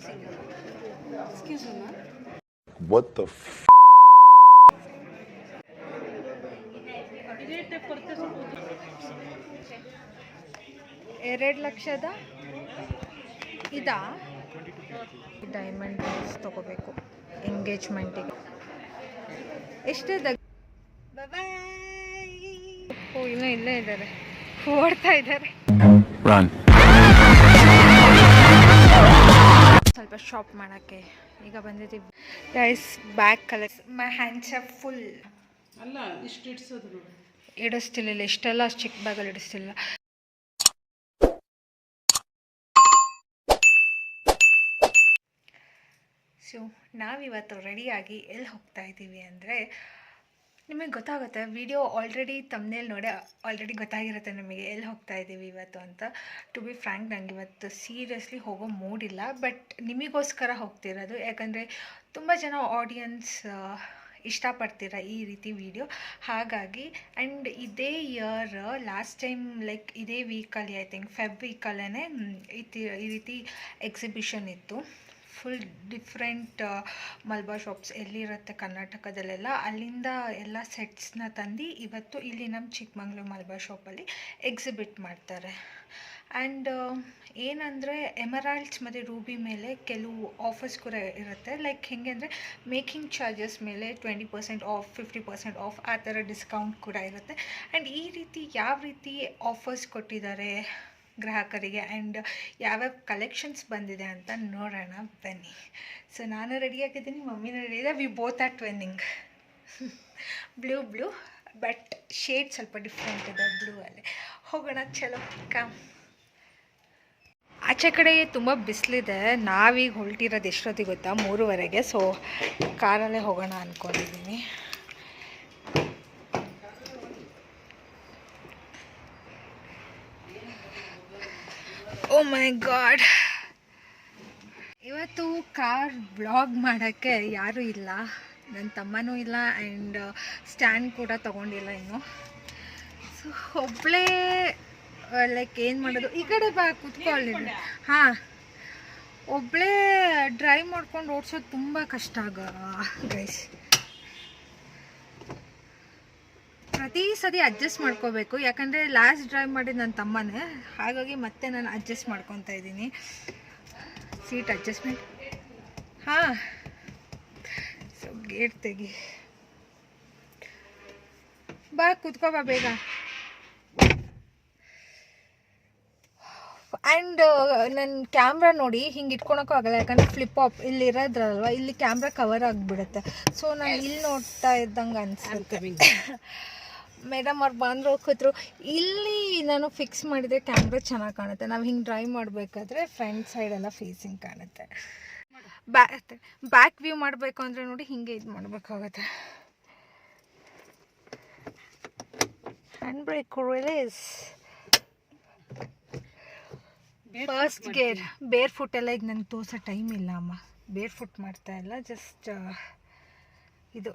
Excuse me, ma'am. What the f? ಎರಡು ಲಕ್ಷದ ಇದಾ ಡೈಮಂಡ್ ತಗೋಬೇಕು ಎಂಗೇಜ್ಮೆಂಟಿಗೆ. ಎಷ್ಟಿದೆ? ಓ, ಇನ್ನೂ ಇಲ್ಲೇ ಇದ್ದಾರೆ, ಓಡ್ತಾ ಇದ್ದಾರೆ. ಸ್ವಲ್ಪ ಶಾಪ್ ಮಾಡೋಕ್ಕೆ ಈಗ ಬಂದಿದ್ದೀವಿ guys. Bag collect my hands are full. ಅಲ್ಲ, ಇಷ್ಟು ಇಡ್ಸೋದು ನೋಡಿ. ಇಡಿಸ್ತಿಲ್ಲ, ಇಷ್ಟೆಲ್ಲ ಚಿಕ್ಕ ಬ್ಯಾಗಲ್ಲಿ ಇಡಿಸ್ತಿಲ್ಲ. ಸೊ ನಾವಿವತ್ತು ರೆಡಿಯಾಗಿ ಎಲ್ಲಿ ಹೋಗ್ತಾ ಇದ್ದೀವಿ ಅಂದರೆ, ನಿಮಗೆ ಗೊತ್ತಾಗುತ್ತೆ, ವಿಡಿಯೋ ಆಲ್ರೆಡಿ ತಮ್ಮನೇಲಿ ನೋಡಿ ಆಲ್ರೆಡಿ ಗೊತ್ತಾಗಿರುತ್ತೆ ನಿಮಗೆ ಎಲ್ಲಿ ಹೋಗ್ತಾ ಇದ್ದೀವಿ ಇವತ್ತು ಅಂತ. ಟು ಬಿ ಫ್ರ್ಯಾಂಕ್, ನನಗೆ ಇವತ್ತು ಸೀರಿಯಸ್ಲಿ ಹೋಗೋ ಮೂಡಿಲ್ಲ, ಬಟ್ ನಿಮಗೋಸ್ಕರ ಹೋಗ್ತಿರೋದು. ಯಾಕಂದರೆ ತುಂಬ ಜನ ಆಡಿಯನ್ಸ್ ಇಷ್ಟಪಡ್ತೀರ ಈ ರೀತಿ ವಿಡಿಯೋ, ಹಾಗಾಗಿ. ಆ್ಯಂಡ್ ಇದೇ ಇಯರ್ ಲಾಸ್ಟ್ ಟೈಮ್ ಲೈಕ್ ಇದೇ ವೀಕಲ್ಲಿ, ಐ ಥಿಂಕ್ ಫೆಬ್ ವೀಕಲ್ಲೇ ಈ ರೀತಿ ಎಕ್ಸಿಬಿಷನ್ ಇತ್ತು. ಫುಲ್ ಡಿಫ್ರೆಂಟ್ ಮಲ್ಬಾರ್ ಶಾಪ್ಸ್ ಎಲ್ಲಿರುತ್ತೆ ಕರ್ನಾಟಕದಲ್ಲೆಲ್ಲ, ಅಲ್ಲಿಂದ ಎಲ್ಲ ಸೆಟ್ಸ್ನ ತಂದು ಇವತ್ತು ಇಲ್ಲಿ ನಮ್ಮ ಚಿಕ್ಕಮಂಗ್ಳೂರು ಮಲ್ಬಾರ್ ಶಾಪಲ್ಲಿ ಎಕ್ಸಿಬಿಟ್ ಮಾಡ್ತಾರೆ. ಆ್ಯಂಡ್ ಏನಂದರೆ ಎಮರಾಲ್ಡ್ಸ್ ಮತ್ತು ರೂಬಿ ಮೇಲೆ ಕೆಲವು ಆಫರ್ಸ್ ಕೂಡ ಇರುತ್ತೆ. ಲೈಕ್ ಹೇಗೆ ಅಂದರೆ ಮೇಕಿಂಗ್ ಚಾರ್ಜಸ್ ಮೇಲೆ 20% ಆಫ್, 50% ಆಫ್, ಆ ಥರ ಡಿಸ್ಕೌಂಟ್ ಕೂಡ ಇರುತ್ತೆ. ಆ್ಯಂಡ್ ಈ ರೀತಿ ಯಾವ ರೀತಿ ಆಫರ್ಸ್ ಕೊಟ್ಟಿದ್ದಾರೆ ಗ್ರಾಹಕರಿಗೆ ಆ್ಯಂಡ್ ಯಾವ್ಯಾವ ಕಲೆಕ್ಷನ್ಸ್ ಬಂದಿದೆ ಅಂತ ನೋಡೋಣ ಬನ್ನಿ. ಸೊ ನಾನು ರೆಡಿಯಾಗಿದ್ದೀನಿ, ಮಮ್ಮಿನೂ ರೆಡಿ ಇದೆ. We both are twinning. Blue but shade ಸ್ವಲ್ಪ ಡಿಫ್ರೆಂಟ್ ಇದೆ ಬ್ಲೂ ಅಲ್ಲಿ. ಹೋಗೋಣ, ಚಲೋ ಕಮ್. ಆಚೆ ಕಡೆ ತುಂಬ ಬಿಸಿಲಿದೆ. ನಾವೀಗ ಹೊರಟಿರೋದು ಎಷ್ಟೊತ್ತಿಗೆ ಗೊತ್ತಾ? 3:30. ಸೊ ಕಾರಲ್ಲೇ ಹೋಗೋಣ ಅಂದ್ಕೊಂಡಿದ್ದೀನಿ. ಓ ಮೈ ಗಾಡ್, ಇವತ್ತು ಕಾರ್ ಬ್ಲಾಗ್ ಮಾಡೋಕ್ಕೆ ಯಾರೂ ಇಲ್ಲ, ನನ್ನ ತಮ್ಮನೂ ಇಲ್ಲ, ಆ್ಯಂಡ್ ಸ್ಟ್ಯಾಂಡ್ ಕೂಡ ತೊಗೊಂಡಿಲ್ಲ ಇನ್ನು. ಸೊ ಒಬ್ಬಳೇ ಲೈಕ್ ಏನು ಮಾಡೋದು, ಈ ಕಡೆ ಬಾ ಕೂತ್ಕೊಳ್ಳಿ. ಹಾಂ, ಒಬ್ಬಳೇ ಡ್ರೈವ್ ಮಾಡ್ಕೊಂಡು ಓಡಿಸೋದು ತುಂಬ ಕಷ್ಟ ಗೈಸ್. ಪ್ರತಿ ಸತಿ ಅಡ್ಜಸ್ಟ್ ಮಾಡ್ಕೋಬೇಕು, ಯಾಕಂದರೆ ಲಾಸ್ಟ್ ಡ್ರೈವ್ ಮಾಡಿದ್ದು ನನ್ನ ತಮ್ಮನೇ, ಹಾಗಾಗಿ ಮತ್ತೆ ನಾನು ಅಡ್ಜಸ್ಟ್ ಮಾಡ್ಕೊತಾ ಇದ್ದೀನಿ. Seat adjustment. ಹಾಂ, ಸೊ ಗೇಟ್ ತೆಗಿ, ಬಾ ಕೂತ್ಕೋ ಬಾ ಬೇಗ. ಆ್ಯಂಡ್ ನನ್ನ ಕ್ಯಾಮ್ರಾ ನೋಡಿ ಹಿಂಗೆ ಇಟ್ಕೊಳಕ್ಕೂ ಆಗಲ್ಲ, ಯಾಕಂದರೆ ಫ್ಲಿಪ್ ಆಫ್ ಇಲ್ಲಿ ಇರೋದ್ರಲ್ವ, ಇಲ್ಲಿ ಕ್ಯಾಮ್ರಾ ಕವರ್ ಆಗಿಬಿಡುತ್ತೆ. ಸೊ ನಾನು ಇಲ್ಲಿ ನೋಡ್ತಾ ಇದ್ದಂಗೆ ಅನಿಸುತ್ತೆ. ಮೇಡಮ್ ಅವ್ರು ಬಂದರು ಕೂತರು. ಇಲ್ಲಿ ನಾನು ಫಿಕ್ಸ್ ಮಾಡಿದರೆ ಕ್ಯಾಮ್ರಾ ಚೆನ್ನಾಗಿ ಕಾಣುತ್ತೆ. ನಾವು ಹಿಂಗೆ ಡ್ರೈವ್ ಮಾಡಬೇಕಾದ್ರೆ ಫ್ರಂಟ್ ಸೈಡೆಲ್ಲ ಫೇಸಿಂಗ್ ಕಾಣುತ್ತೆ. ಬ್ಯಾಕ್ ವ್ಯೂ ಮಾಡಬೇಕು ಅಂದರೆ ನೋಡಿ ಹಿಂಗೆ ಇದು ಮಾಡಬೇಕಾಗತ್ತೆ. Hand break release. First gear. ಬೇರ್ ಫುಟ್ ಎಲ್ಲ ಈಗ ನನಗೆ ತೋರಿಸೋ ಟೈಮ್ ಇಲ್ಲ ಅಮ್ಮ, ಬೇರ್ ಫುಟ್ ಮಾಡ್ತಾ ಇಲ್ಲ, ಜಸ್ಟ್ ಇದು.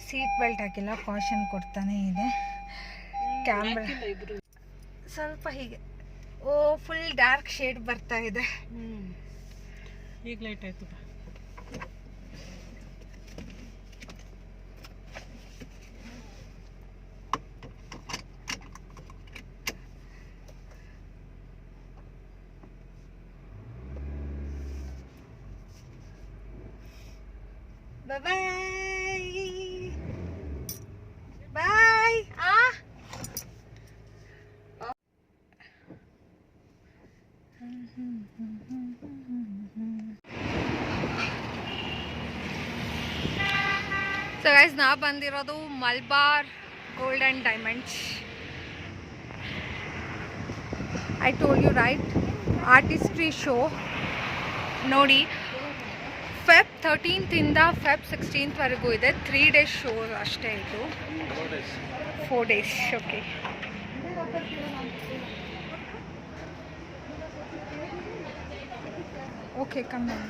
ಸೀಟ್ ಬೆಲ್ಟ್ ಹಾಕಿಲ್ಲ, ಕಾಷನ್ ಕೊಡ್ತಾನೆ ಇದೆ. ಕ್ಯಾಮ್ರಾ ಸ್ವಲ್ಪ ಹೀಗೆ, ಓ ಫುಲ್ ಡಾರ್ಕ್ ಶೇಡ್ ಬರ್ತಾ ಇದೆ. ಈಗ ಲೈಟ್ ಆಯ್ತು. ಬಾಯ್ ಬಾಯ್. ಸೊ ಗೈಸ್, ನಾವು ಬಂದಿರೋದು Malabar Gold and Diamonds. I told you right, artistry show ನೋಡಿ. ಫೆಬ್ 13th ಫೆಬ್ 16th ಇದೆ. 3 days ಶೋ ಅಷ್ಟೇ ಇದು. 4 days. Okay, okay come on.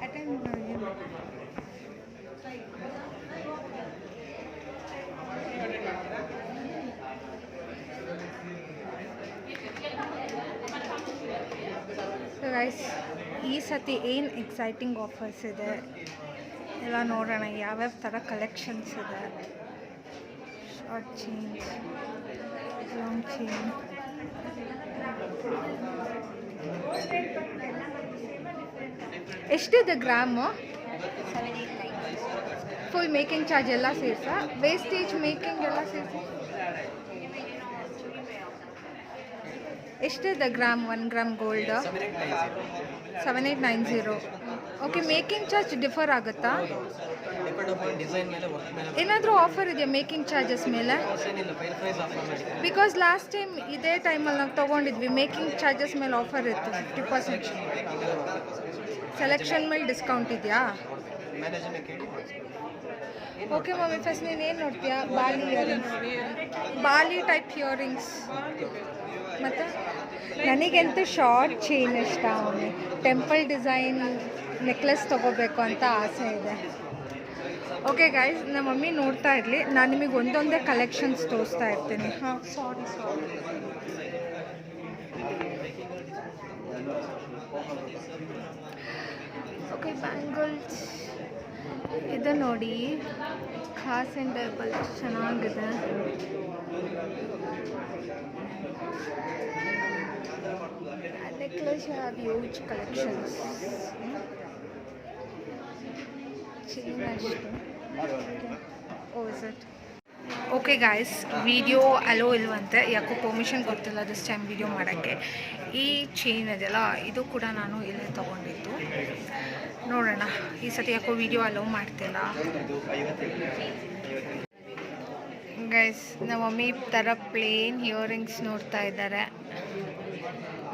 Attend ಮಾಡಿ. ಗೈಸ್, ಈ ಸತಿ ಏನು ಎಕ್ಸೈಟಿಂಗ್ ಆಫರ್ಸ್ ಇದೆ ಎಲ್ಲ ನೋಡೋಣ. ಯಾವ್ಯಾವ ಥರ ಕಲೆಕ್ಷನ್ಸ್ ಇದೆ. ಶಾರ್ಟ್ ಚೈನ್, ಲಾಂಗ್ ಚೈನ್, ಎಷ್ಟಿದೆ ಗ್ರಾಮು? ಫುಲ್ ಮೇಕಿಂಗ್ ಚಾರ್ಜ್ ಎಲ್ಲ ಸೇರಿಸ, ವೇಸ್ಟೇಜ್ ಮೇಕಿಂಗ್ ಎಲ್ಲ ಸೇರಿಸಿ ಎಷ್ಟಿದೆ gram? 1 gram gold 7890. Okay, making charge differ ಆಗುತ್ತಾ? ಏನಾದರೂ ಆಫರ್ ಇದೆಯಾ ಮೇಕಿಂಗ್ ಚಾರ್ಜಸ್ ಮೇಲೆ? ಬಿಕಾಸ್ ಲಾಸ್ಟ್ ಟೈಮ್ ಇದೇ ಟೈಮಲ್ಲಿ ನಾವು ತೊಗೊಂಡಿದ್ವಿ, ಮೇಕಿಂಗ್ ಚಾರ್ಜಸ್ ಮೇಲೆ ಆಫರ್ ಇತ್ತು 50%. ಸೆಲೆಕ್ಷನ್ ಮೇಲೆ ಡಿಸ್ಕೌಂಟ್ ಇದೆಯಾ? ಓಕೆ ಮಮ್ಮಿ, ಫಸ್ಟ್ ನೀನೇನು ನೋಡ್ತೀಯಾ? ಬಾಲಿ ಇಯರಿಂಗ್ಸ್, ಬಾಲಿ ಟೈಪ್ ಇಯರಿಂಗ್ಸ್. ಮತ್ತು ನನಗಂತೂ ಶಾರ್ಟ್ ಚೈನ್ ಇಷ್ಟ ಮಮ್ಮಿ. ಟೆಂಪಲ್ ಡಿಸೈನ್ ನೆಕ್ಲೆಸ್ ತೊಗೋಬೇಕು ಅಂತ ಆಸೆ ಇದೆ. ಓಕೆ ಗೈಸ್, ನಮ್ಮ ಮಮ್ಮಿ ನೋಡ್ತಾ ಇರಲಿ, ನಾನು ನಿಮಗೆ ಒಂದೊಂದೇ ಕಲೆಕ್ಷನ್ಸ್ ತೋರಿಸ್ತಾ ಇರ್ತೀನಿ. ಹಾಂ, ಸಾರಿ. ಓಕೆ, ಬ್ಯಾಂಗಲ್ಸ್ ಇದು ನೋಡಿ, ಖಾಸ್ ಆ್ಯಂಡ್ ಡಬಲ್ ಚೆನ್ನಾಗಿದೆ. Necklace have huge collections. Chain ಅಷ್ಟೇ. ಓಕೆ ಗಾಯ್ಸ್, ವಿಡಿಯೋ ಅಲೋ ಇಲ್ವಂತೆ, ಯಾಕೋ ಪರ್ಮಿಷನ್ ಗೊತ್ತಿಲ್ಲ ದಿಸ್ ಟೈಮ್ ವಿಡಿಯೋ ಮಾಡೋಕ್ಕೆ. ಈ ಚೈನ್ ಇದೆಯಲ್ಲ, ಇದು ಕೂಡ ನಾನು ಇಲ್ಲೇ ತೊಗೊಂಡಿದ್ದು. ನೋಡೋಣ, ಈ ಸತಿ ಯಾಕೋ ವಿಡಿಯೋ ಅಲೋ ಮಾಡ್ತಿಲ್ಲ. ಗೈಸ್, ನಮ್ಮ ಮಮ್ಮಿ ಈ ಥರ ಪ್ಲೇನ್ ಇಯರಿಂಗ್ಸ್ ನೋಡ್ತಾ ಇದ್ದಾರೆ.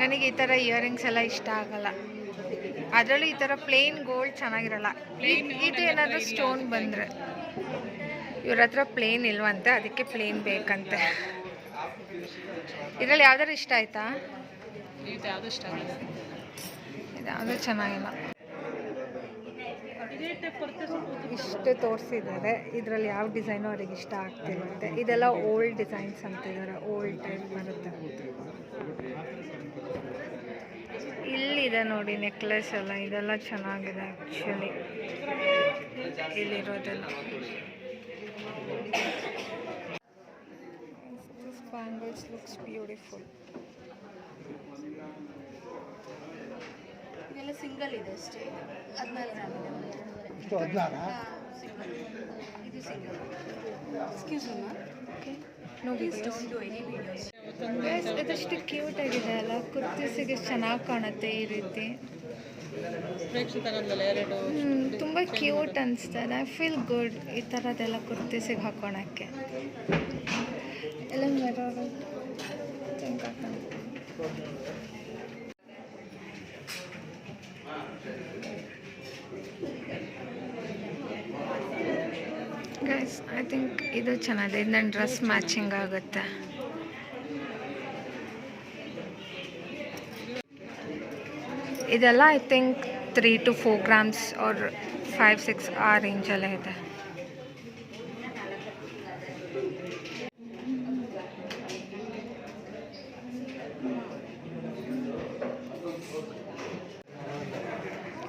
ನನಗೆ ಈ ಥರ ಇಯರಿಂಗ್ಸ್ ಎಲ್ಲ ಇಷ್ಟ ಆಗಲ್ಲ. ಅದರಲ್ಲೂ ಈ ಥರ ಪ್ಲೇನ್ ಗೋಲ್ಡ್ ಚೆನ್ನಾಗಿರಲ್ಲ. ಇದು ಏನಾದರೂ ಸ್ಟೋನ್ ಬಂದರೆ, ಇವ್ರ ಹತ್ರ ಪ್ಲೇನ್ ಇಲ್ವಂತೆ, ಅದಕ್ಕೆ ಪ್ಲೇನ್ ಬೇಕಂತೆ. ಇದರಲ್ಲಿ ಯಾವ್ದಾರು ಇಷ್ಟ ಆಯ್ತಾ? ಇದ್ಯಾವುದೂ ಚೆನ್ನಾಗಿಲ್ಲ. ಇಷ್ಟು ತೋರಿಸಿದ್ದಾರೆ, ಇದರಲ್ಲಿ ಯಾವ ಡಿಸೈನು ಅವ್ರಿಗೆ ಇಷ್ಟ ಆಗ್ತಿರುತ್ತೆ. ಇದೆಲ್ಲ ಓಲ್ಡ್ ಡಿಸೈನ್ಸ್ ಅಂತಿದ್ದಾರೆ, ಓಲ್ಡ್ ಟೈಪ್ ಬರುತ್ತೆ. ಇಲ್ಲಿದೆ ನೋಡಿ ನೆಕ್ಲೆಸ್ ಎಲ್ಲ, ಇದೆಲ್ಲ ಚೆನ್ನಾಗಿದೆ ಆ್ಯಕ್ಚುಲಿ ಇಲ್ಲಿರೋದೆಲ್ಲ. This bangles looks beautiful. ಇದೆಲ್ಲ ಸಿಂಗಲ್ ಇದೆ ಅಷ್ಟೇ. 14 ಗ್ರಾಮ್ ಇದೆ. ಇದು single. Excuse me ma'am. Okay, no please don't do any videos. ಇದಷ್ಟು ಕ್ಯೂಟ್ ಆಗಿದೆ ಅಲ್ಲ, ಕುರ್ತೀಸಿಗೆ ಚೆನ್ನಾಗಿ ಕಾಣುತ್ತೆ ಈ ರೀತಿ. ತುಂಬ ಕ್ಯೂಟ್ ಅನಿಸ್ತದೆ. ಐ ಫೀಲ್ ಗುಡ್ ಈ ಥರದ್ದೆಲ್ಲ ಕುರ್ತೀಸಿಗೆ ಹಾಕೋಳಕ್ಕೆ. ಎಲ್ಲ ಮಿರರ್ ಗೈಸ್, ಐ ಥಿಂಕ್ ಇದು ಚೆನ್ನಾಗಿದೆ. ಇದು ನನ್ನ ಡ್ರೆಸ್ ಮ್ಯಾಚಿಂಗ್ ಆಗುತ್ತೆ. ಇದೆಲ್ಲ I think 3 to 4 grams or 5-6 ಆ ರೇಂಜಲ್ಲೇ ಇದೆ.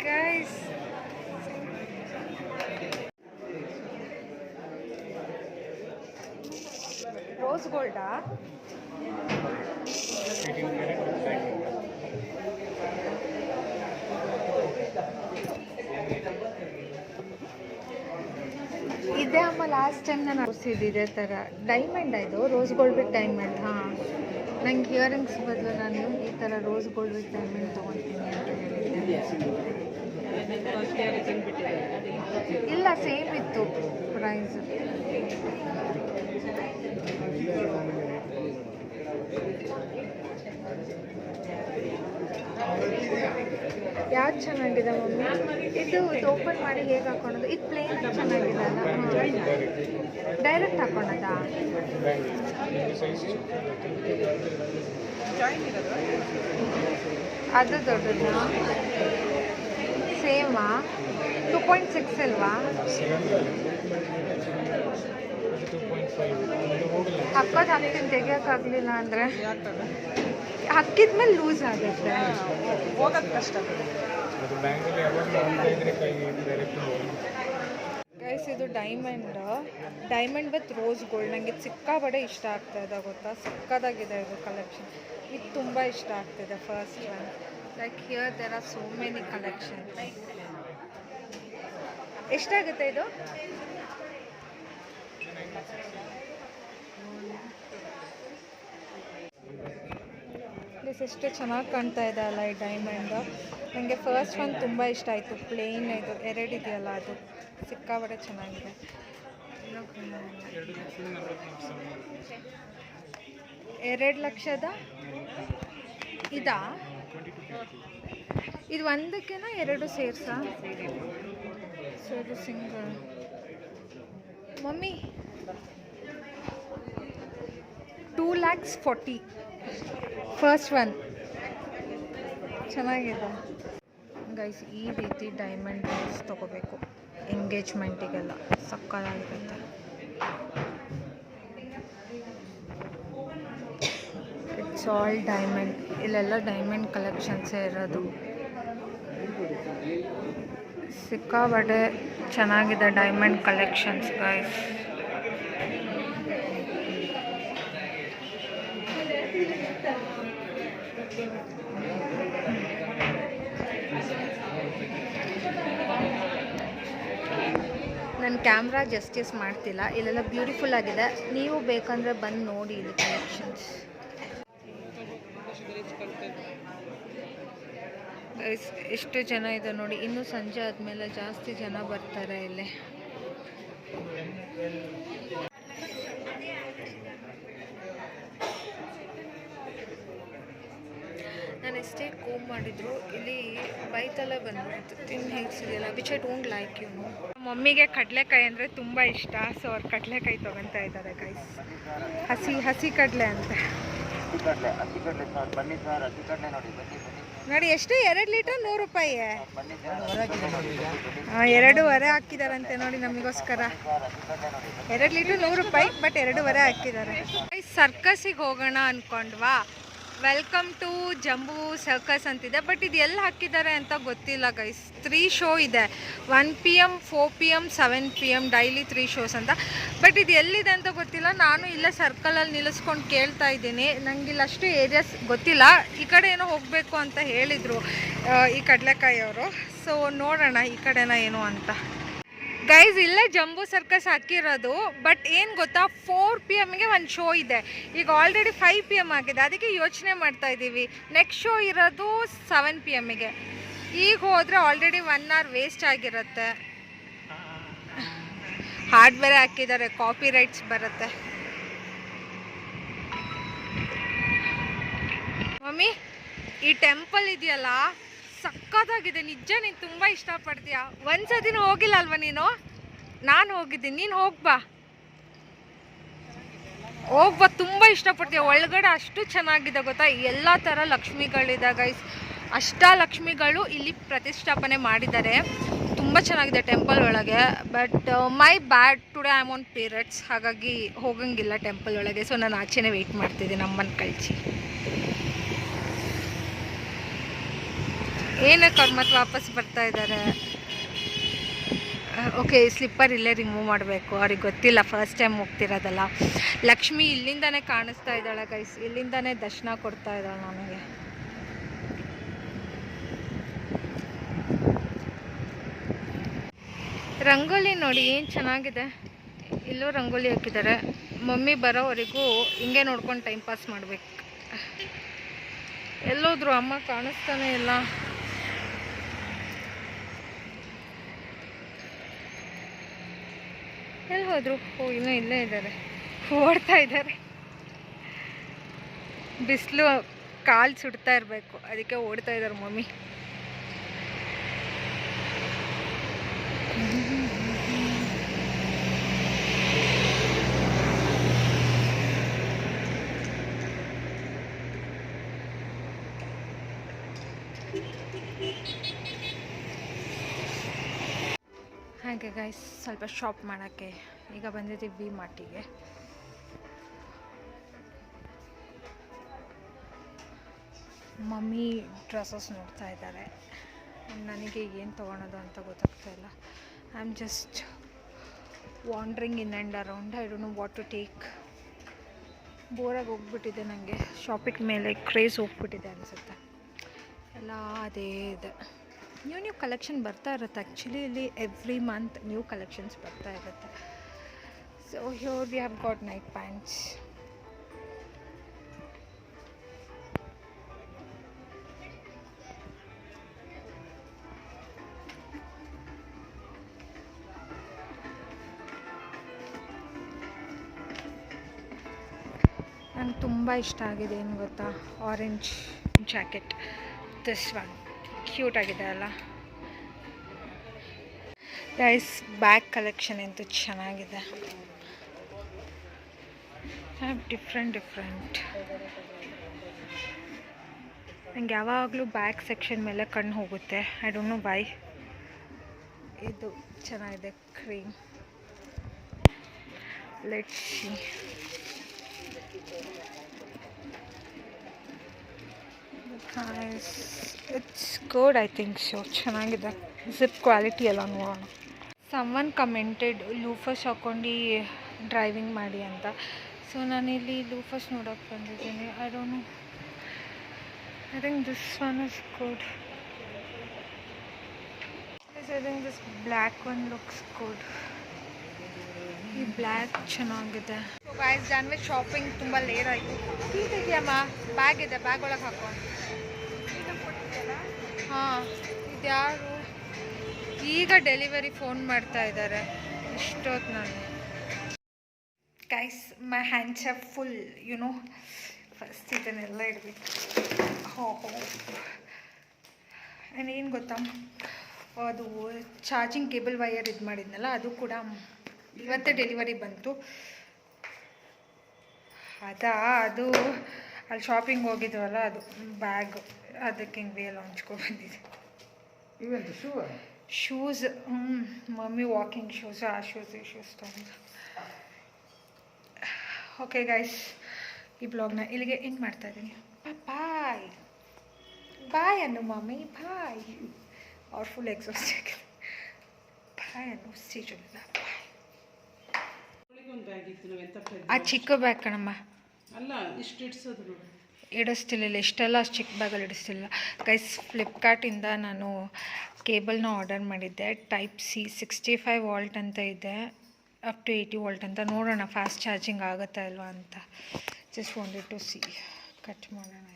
ಗೈಸ್, ರೋಸ್ ಗೋಲ್ಡಾ? ಇದೇ ಅಮ್ಮ ಲಾಸ್ಟ್ ಟೈಮ್ ನಾನು ತೋರಿಸಿದ್ದು ಇದೇ ಥರ. ಡೈಮಂಡ್ ಇದು, ರೋಸ್ ಗೋಲ್ಡ್ ವಿತ್ ಡೈಮಂಡ್. ಹಾಂ, ನಂಗೆ ಇಯರಿಂಗ್ಸ್ ಬದಲು ನಾನು ಈ ಥರ ರೋಸ್ ಗೋಲ್ಡ್ ವಿತ್ ಡೈಮಂಡ್ ತೊಗೊಳ್ತೀನಿ ಅಂತ ಹೇಳಿದ್ದೆ. ಇಲ್ಲ, ಸೇಮ್ ಇತ್ತು ಪ್ರೈಸ್. ಯಾವ್ದು ಚೆನ್ನಾಗಿದೆ ಮಮ್ಮಿ? ಇದು ಓಪನ್ ಮಾಡಿ ಹೇಗೆ ಹಾಕೊಳ್ಳೋದು? ಇದು ಪ್ಲೇನ್ ಚೆನ್ನಾಗಿದೆ ಅಲ್ಲ? ಡೈರೆಕ್ಟ್ ಹಾಕೊಳ್ಳೋದಾ? ಅದು ದೊಡ್ಡದಾ? ಸೇಮಾ? 2.6 ಅಲ್ವಾ? ಹಾಕೋದು ಹಾಕ್ತೀನಿ, ತೆಗಿಯೋಕ್ಕಾಗಲಿಲ್ಲ ಅಂದರೆ ಹಾಕಿದ್ಮೇಲೆ ಲೂಸ್ ಆಗುತ್ತೆ. ಹೋಗೋದು ಕಷ್ಟ ಆಗುತ್ತೆ. ಗೈಸ್ ಇದು ಡೈಮಂಡ್ ವಿತ್ ರೋಸ್ ಗೋಲ್ಡ್. ನನಗೆ ಸಿಕ್ಕಾಪಟ್ಟೆ ಇಷ್ಟ ಆಗ್ತಾಯಿದೆ ಗೊತ್ತಾ, ಸಕ್ಕದಾಗಿದೆ ಇದು ಕಲೆಕ್ಷನ್. ಇದು ತುಂಬ ಇಷ್ಟ ಆಗ್ತಿದೆ. First one like here there are so many collection. ಎಷ್ಟಾಗುತ್ತೆ ಇದು? ಎಷ್ಟು ಚೆನ್ನಾಗಿ ಕಾಣ್ತಾ ಇದೆ ಅಲ್ಲ ಈ ಡೈಮಂಡ್. ನನಗೆ ಫಸ್ಟ್ ಒನ್ ತುಂಬ ಇಷ್ಟ ಆಯಿತು. ಪ್ಲೇನ್ ಇದು ಎರಡು ಇದೆಯಲ್ಲ ಅದು ಸಿಕ್ಕಾಪಟ್ಟೆ ಚೆನ್ನಾಗಿದೆ. 2,00,000 ಇದಾ? ಇದು ಒಂದಕ್ಕೆನಾ ಎರಡು ಸೇರ್ಸಾ? ಸೊ ಇದು ಸಿಂಗಲ್. Mummy 2,40,000 first one. ಚೆನ್ನಾಗಿದೆ ಗೈಸ್. ಈ ರೀತಿ ಡೈಮಂಡ್ ರಿಂಗ್ಸ್ ತೊಗೋಬೇಕು ಎಂಗೇಜ್ಮೆಂಟಿಗೆಲ್ಲ, ಸಕ್ಕತ್ತಾಗಿರುತ್ತೆ. It's all diamond. ಇಲ್ಲೆಲ್ಲ ಡೈಮಂಡ್ ಕಲೆಕ್ಷನ್ಸೇ ಇರೋದು. ಸಿಕ್ಕಾಪಟ್ಟೆ ಚೆನ್ನಾಗಿದೆ ಡೈಮಂಡ್ ಕಲೆಕ್ಷನ್ಸ್ ಗೈಸ್. ನನ್ನ ಕ್ಯಾಮ್ರಾ ಜಸ್ಟಿಸ್ ಮಾಡ್ತಿಲ್ಲ. ಇಲ್ಲೆಲ್ಲ ಬ್ಯೂಟಿಫುಲ್ ಆಗಿದೆ. ನೀವು ಬೇಕಂದರೆ ಬಂದು ನೋಡಿ ಇಲ್ಲಿ ಕಲೆಕ್ಷನ್ಸ್. ಎಷ್ಟು ಜನ ಇದೆ ನೋಡಿ. ಇನ್ನೂ ಸಂಜೆ ಆದಮೇಲೆ ಜಾಸ್ತಿ ಜನ ಬರ್ತಾರೆ ಇಲ್ಲಿ. ನಾನು ಎಷ್ಟೇ ಕೋಮ್ ಮಾಡಿದ್ರು ಇಲ್ಲಿ ಬೈತಲ್ಲೇ ಬಂದ್ಬಿಡ್ತು. ತಿನ್ನು ಹೇಗಿಸಿದೆಯಲ್ಲ which I don't like you know. ಮಮ್ಮಿಗೆ ಕಡಲೆಕಾಯಿ ಅಂದರೆ ತುಂಬ ಇಷ್ಟ. ಸೊ ಅವ್ರು ಕಡಲೆಕಾಯಿ ತೊಗೊತಾ ಇದ್ದಾರೆ ಗೈಸ್. ಹಸಿ ಕಡಲೆ ಅಂತ ನೋಡಿ. ಎಷ್ಟು? 2 ಲೀಟರ್ 100 ರೂಪಾಯಿ. 2.5 ಹಾಕಿದಾರಂತೆ ನೋಡಿ ನಮಗೋಸ್ಕರ. 2 ಲೀಟರ್ 100 ರೂಪಾಯಿ, ಬಟ್ 2.5 ಹಾಕಿದ್ದಾರೆ. ಸರ್ಕಸ್ಸಿಗೆ ಹೋಗೋಣ ಅಂದ್ಕೊಂಡ್ವಾ. ವೆಲ್ಕಮ್ ಟು ಜಂಬೂ ಸರ್ಕಸ್ ಅಂತಿದೆ, ಬಟ್ ಇದು ಎಲ್ಲಿ ಹಾಕಿದ್ದಾರೆ ಅಂತ ಗೊತ್ತಿಲ್ಲ ಗೈಸ್. 3 ಶೋ ಇದೆ. 1 PM, 4 PM, 7 PM daily 3 shows ಅಂತ. ಬಟ್ ಇದು ಎಲ್ಲಿದೆ ಅಂತ ಗೊತ್ತಿಲ್ಲ. ನಾನು ಇಲ್ಲೇ ಸರ್ಕಲಲ್ಲಿ ನಿಲ್ಲಿಸ್ಕೊಂಡು ಕೇಳ್ತಾ ಇದ್ದೀನಿ. ನನಗಿಲ್ಲ ಅಷ್ಟು ಏರಿಯಾಸ್ ಗೊತ್ತಿಲ್ಲ. ಈ ಕಡೆ ಏನೋ ಹೋಗಬೇಕು ಅಂತ ಹೇಳಿದರು ಈ ಕಡಲೆಕಾಯಿ ಅವರು. ಸೊ ನೋಡೋಣ ಈ ಕಡೆನ ಏನು ಅಂತ. ಗೈಸ್ ಇಲ್ಲೇ ಜಂಬೂ ಸರ್ಕಸ್ ಹಾಕಿರೋದು. ಬಟ್ ಏನು ಗೊತ್ತಾ, 4 PMಗೆ ಒಂದು ಶೋ ಇದೆ. ಈಗ ಆಲ್ರೆಡಿ 5 PM ಆಗಿದೆ. ಅದಕ್ಕೆ ಯೋಚನೆ ಮಾಡ್ತಾ ಇದ್ದೀವಿ. ನೆಕ್ಸ್ಟ್ ಶೋ ಇರೋದು 7 PMಗೆ. ಈಗ ಹೋದರೆ ಆಲ್ರೆಡಿ 1 hour ವೇಸ್ಟ್ ಆಗಿರುತ್ತೆ. ಹಾರ್ಡ್ ಬೇರೆ ಹಾಕಿದ್ದಾರೆ, ಕಾಪಿ ರೈಟ್ಸ್ ಬರುತ್ತೆ. ಮಮ್ಮಿ ಈ ಟೆಂಪಲ್ ಇದೆಯಲ್ಲ ಸಕ್ಕತ್ತಾಗಿದೆ. ನಿಜ ನೀನು ತುಂಬ ಇಷ್ಟಪಡ್ತೀಯ. ಒಂದ್ಸತಿನೂ ಹೋಗಿಲ್ಲ ಅಲ್ವಾ ನೀನು? ನಾನು ಹೋಗಿದ್ದೀನಿ, ನೀನು ಹೋಗ್ಬಾ. ತುಂಬ ಇಷ್ಟಪಡ್ತೀಯ. ಒಳಗಡೆ ಅಷ್ಟು ಚೆನ್ನಾಗಿದೆ ಗೊತ್ತಾ. ಎಲ್ಲ ಥರ ಲಕ್ಷ್ಮಿಗಳಿದೆ ಗೈಸ್. ಅಷ್ಟಲಕ್ಷ್ಮಿಗಳು ಇಲ್ಲಿ ಪ್ರತಿಷ್ಠಾಪನೆ ಮಾಡಿದ್ದಾರೆ. ತುಂಬ ಚೆನ್ನಾಗಿದೆ ಟೆಂಪಲ್ ಒಳಗೆ. But my bad, today I am on periods. ಹಾಗಾಗಿ ಹೋಗಂಗಿಲ್ಲ ಟೆಂಪಲ್ ಒಳಗೆ. ಸೊ ನಾನು ಆಚೆನೇ ವೆಯ್ಟ್ ಮಾಡ್ತಿದ್ದೀನಿ ಅಮ್ಮನ ಕಳಿಸಿ. ಏನಕ್ಕೆ ಅವ್ರು ಮತ್ತೆ ವಾಪಸ್ ಬರ್ತಾ ಇದ್ದಾರೆ? ಓಕೆ, ಸ್ಲಿಪ್ಪರ್ ಇಲ್ಲೇ ರಿಮೂವ್ ಮಾಡಬೇಕು. ಅವ್ರಿಗೆ ಗೊತ್ತಿಲ್ಲ, ಫಸ್ಟ್ ಟೈಮ್ ಹೋಗ್ತಿರೋದಲ್ಲ. ಲಕ್ಷ್ಮಿ ಇಲ್ಲಿಂದನೇ ಕಾಣಿಸ್ತಾ ಇದ್ದಾಳೆ ಗೈಸ್. ಇಲ್ಲಿಂದನೇ ದರ್ಶನ ಕೊಡ್ತಾ ಇದ್ದಾಳೆ ನನಗೆ. ರಂಗೋಲಿ ನೋಡಿ ಏನು ಚೆನ್ನಾಗಿದೆ. ಇಲ್ಲೂ ರಂಗೋಲಿ ಹಾಕಿದ್ದಾರೆ. ಮಮ್ಮಿ ಬರೋವರೆಗೂ ಹಿಂಗೆ ನೋಡ್ಕೊಂಡು ಟೈಮ್ ಪಾಸ್ ಮಾಡಬೇಕು. ಎಲ್ಲೋದ್ರು ಅಮ್ಮ ಕಾಣಿಸ್ತಾನೆ ಇಲ್ಲ. ಎಲ್ಲಿ ಹೋದ್ರು? ಇನ್ನೂ ಇಲ್ಲೇ ಇದ್ದಾರೆ, ಓಡ್ತಾ ಇದ್ದಾರೆ. ಬಿಸಿಲು ಕಾಲು ಸುಡ್ತಾ ಇರಬೇಕು, ಅದಕ್ಕೆ ಓಡ್ತಾ ಇದ್ದಾರೆ ಮಮ್ಮಿ. ಹಾಗೆ ಗೈಸ್ ಸ್ವಲ್ಪ ಶಾಪ್ ಮಾಡೋಕ್ಕೆ ಈಗ ಬಂದಿದ್ದೀವಿ ವಿ ಮಾರ್ಟಿಗೆ. ಮಮ್ಮಿ ಡ್ರೆಸ್ಸಸ್ ನೋಡ್ತಾ ಇದ್ದಾರೆ. ನನಗೆ ಏನು ತೊಗೊಳೋದು ಅಂತ ಗೊತ್ತಾಗ್ತಾ ಇಲ್ಲ. I am just wandering in and around. I don't know what to take. ಬೋರಾಗಿ ಹೋಗ್ಬಿಟ್ಟಿದೆ ನನಗೆ. ಶಾಪಿಂಗ್ ಮೇಲೆ ಕ್ರೇಜ್ ಹೋಗ್ಬಿಟ್ಟಿದೆ ಅನಿಸುತ್ತೆ. ಎಲ್ಲ ಅದೇ ಇದೆ. ನ್ಯೂ ಕಲೆಕ್ಷನ್ ಬರ್ತಾ ಇರುತ್ತೆ. ಆ್ಯಕ್ಚುಲಿ ಇಲ್ಲಿ ಎವ್ರಿ ಮಂತ್ ನ್ಯೂ ಕಲೆಕ್ಷನ್ಸ್ ಬರ್ತಾ ಇರುತ್ತೆ. So here we have got night pants. ನಂಗೆ ತುಂಬ ಇಷ್ಟ ಆಗಿದೆ ಏನು ಗೊತ್ತಾ, orange jacket. This one cute ಆಗಿದೆ ಅಲ್ಲ ಗೈಸ್. ಬ್ಯಾಗ್ ಕಲೆಕ್ಷನ್ ಅಂತೂ ಚೆನ್ನಾಗಿದೆ. ಡಿಫ್ರೆಂಟ್ ನಂಗೆ ಯಾವಾಗಲೂ ಬ್ಯಾಗ್ ಸೆಕ್ಷನ್ ಮೇಲೆ ಕಣ್ಣು ಹೋಗುತ್ತೆ. I don't know why. ಇದು ಚೆನ್ನಾಗಿದೆ, cream. Let's see. It's good, I think so. ಚೆನ್ನಾಗಿದೆ. ಜಿಪ್ ಕ್ವಾಲಿಟಿ ಎಲ್ಲ ನೋಡೋಣ. ಸಮ್ವನ್ ಕಮೆಂಟೆಡ್ ಲೂಫರ್ಸ್ ಹಾಕ್ಕೊಂಡು ಡ್ರೈವಿಂಗ್ ಮಾಡಿ ಅಂತ. ಸೊ ನಾನಿಲ್ಲಿ ಲೂಫರ್ಸ್ ನೋಡೋಕ್ಕೆ ಬಂದಿದ್ದೀನಿ. I don't no, I think this one is good. I think this black one looks good. ಈ ಬ್ಲ್ಯಾಕ್ ಚೆನ್ನಾಗಿದೆ. So guys, done with shopping. ತುಂಬ ಲೇಟ್ ಆಯಿತು. ಇದೆಯಮ್ಮ, ಬ್ಯಾಗ್ ಇದೆ, ಬ್ಯಾಗ್ ಒಳಗೆ ಹಾಕೋ. ಹಾಂ, ಇದ್ಯಾರು ಈಗ ಡೆಲಿವರಿ ಫೋನ್ ಮಾಡ್ತಾ ಇದ್ದಾರೆ. ಇಷ್ಟೊತ್ತು ನಾನು guys, my hands are full, first ಇದನ್ನೆಲ್ಲ ಇಡಬೇಕು. ಹೋ ಏನು ಗೊತ್ತಾ, ಅದು ಚಾರ್ಜಿಂಗ್ ಕೇಬಲ್ ವೈಯರ್ ಇದು ಮಾಡಿದ್ನಲ್ಲ, ಅದು ಕೂಡ ಇವತ್ತೇ ಡೆಲಿವರಿ ಬಂತು. ಅದು ಅಲ್ಲಿ ಶಾಪಿಂಗ್ ಹೋಗಿದ್ವಲ್ಲ, ಅದು ಬ್ಯಾಗ್, ಅದಕ್ಕೆ ಹಿಂಗೆ ಎಲ್ಲ ಹೊಂಚ್ಕೊಂಡು ಬಂದಿದೆ. ಶೂಸ್, ಮಮ್ಮಿ ವಾಕಿಂಗ್ ಶೂಸ್, ಆ ಶೂಸ್ ತೊಗೊಂಡು. ಓಕೆ ಗೈಸ್, ಈ ಬ್ಲಾಗ್ನ ಇಲ್ಲಿಗೆ ಎಂಡ್ ಮಾಡ್ತಾ ಇದ್ದೀನಿ. ಬಾಯ್ ಬಾಯ್ ಅನ್ನು ಮಮ್ಮಿ, ಬಾಯ್. ಅವ್ರು ಫುಲ್ ಎಕ್ಸಾಸ್ಟ್ ಆಗಿದೆ. ಬಾಯ್ ಅನ್ನು ಸೀಜನ್. ಆ ಚಿಕ್ಕ ಬ್ಯಾಗ್ ಕಣಮ್ಮ. ಅಲ್ಲ, ಇಷ್ಟು ಇಡ್ಸೋದು ಇಡಿಸ್ತಿಲ್ಲ. ಇಷ್ಟೆಲ್ಲ ಅಷ್ಟು ಚಿಕ್ಕ ಬ್ಯಾಗಲ್ಲಿ ಇಡಿಸ್ತಿಲ್ಲ ಗೈಸ್. ಫ್ಲಿಪ್ಕಾರ್ಟಿಂದ ನಾನು ಕೇಬಲ್ನ ಆರ್ಡರ್ ಮಾಡಿದ್ದೆ. ಟೈಪ್ ಸಿ 65 ವಾಲ್ಟ್ ಅಂತ ಇದೆ, ಅಪ್ ಟು 80 ವಾಲ್ಟ್ ಅಂತ. ನೋಡೋಣ ಫಾಸ್ಟ್ ಚಾರ್ಜಿಂಗ್ ಆಗುತ್ತಾ ಇಲ್ವಾ ಅಂತ. Just wanted to see. Cut ಮಾಡೋಣ.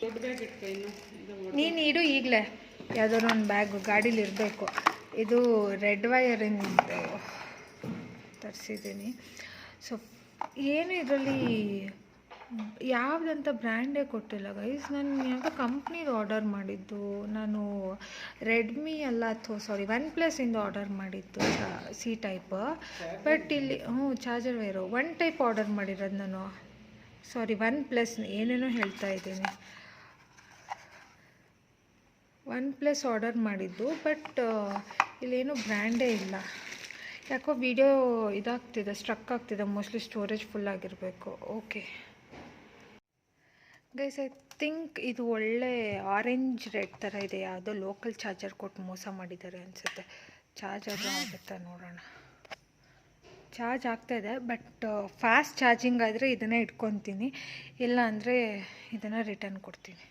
ದೊಡ್ಡ ಬ್ಯಾಗ್ ಇಟ್ಕೊ. ಇನ್ನು ನೀನು ಇಡು ಈಗಲೇ. ಯಾವುದಾದ್ರು ಒಂದು ಬ್ಯಾಗು ಗಾಡೀಲಿ ಇರಬೇಕು. ಇದು ರೆಡ್ ವೈರಿಂದ ತರಿಸಿದ್ದೀನಿ. ಸೊ ಏನು ಇದರಲ್ಲಿ ಯಾವುದಂತ ಬ್ರ್ಯಾಂಡೇ ಕೊಟ್ಟಿಲ್ಲ ಗೈಸ್. ನಾನು ಯಾವುದೋ ಕಂಪ್ನಿದು ಆರ್ಡರ್ ಮಾಡಿದ್ದು. ನಾನು ರೆಡ್ಮಿ ಅಲ್ಲ, ಅಥವಾ ಸಾರಿ OnePlus ಆರ್ಡರ್ ಮಾಡಿದ್ದು ಸಿ ಟೈಪ್. ಬಟ್ ಇಲ್ಲಿ ಚಾರ್ಜರ್ ವೈರು 1 ಟೈಪ್ ಆರ್ಡರ್ ಮಾಡಿರೋದು ನಾನು. ಸಾರಿ, OnePlus ಏನೇನೋ ಹೇಳ್ತಾ ಇದ್ದೀನಿ. OnePlus ಆರ್ಡರ್ ಮಾಡಿದ್ದು, ಬಟ್ ಇಲ್ಲೇನೂ ಬ್ರ್ಯಾಂಡೇ ಇಲ್ಲ. ಯಾಕೋ ವಿಡಿಯೋ ಇದಾಗ್ತಿದೆ, ಸ್ಟ್ರಕ್ ಆಗ್ತಿದೆ. ಮೋಸ್ಟ್ಲಿ ಸ್ಟೋರೇಜ್ ಫುಲ್ ಆಗಿರಬೇಕು. ಓಕೆ ಗೈಸ್, ಐ ಥಿಂಕ್ ಇದು ಒಳ್ಳೆ ಆರೆಂಜ್ ರೆಡ್ ಥರ ಇದೆ. ಯಾವುದೋ ಲೋಕಲ್ ಚಾರ್ಜರ್ ಕೊಟ್ಟು ಮೋಸ ಮಾಡಿದ್ದಾರೆ ಅನಿಸುತ್ತೆ. ಚಾರ್ಜರ್ ಆಗುತ್ತಾ ನೋಡೋಣ. ಚಾರ್ಜ್ ಆಗ್ತಾಯಿದೆ, ಬಟ್ ಫಾಸ್ಟ್ ಚಾರ್ಜಿಂಗ್ ಆದರೆ ಇದನ್ನೇ ಇಟ್ಕೊತೀನಿ. ಇಲ್ಲ ಅಂದರೆ ಇದನ್ನು ರಿಟರ್ನ್ ಕೊಡ್ತೀನಿ.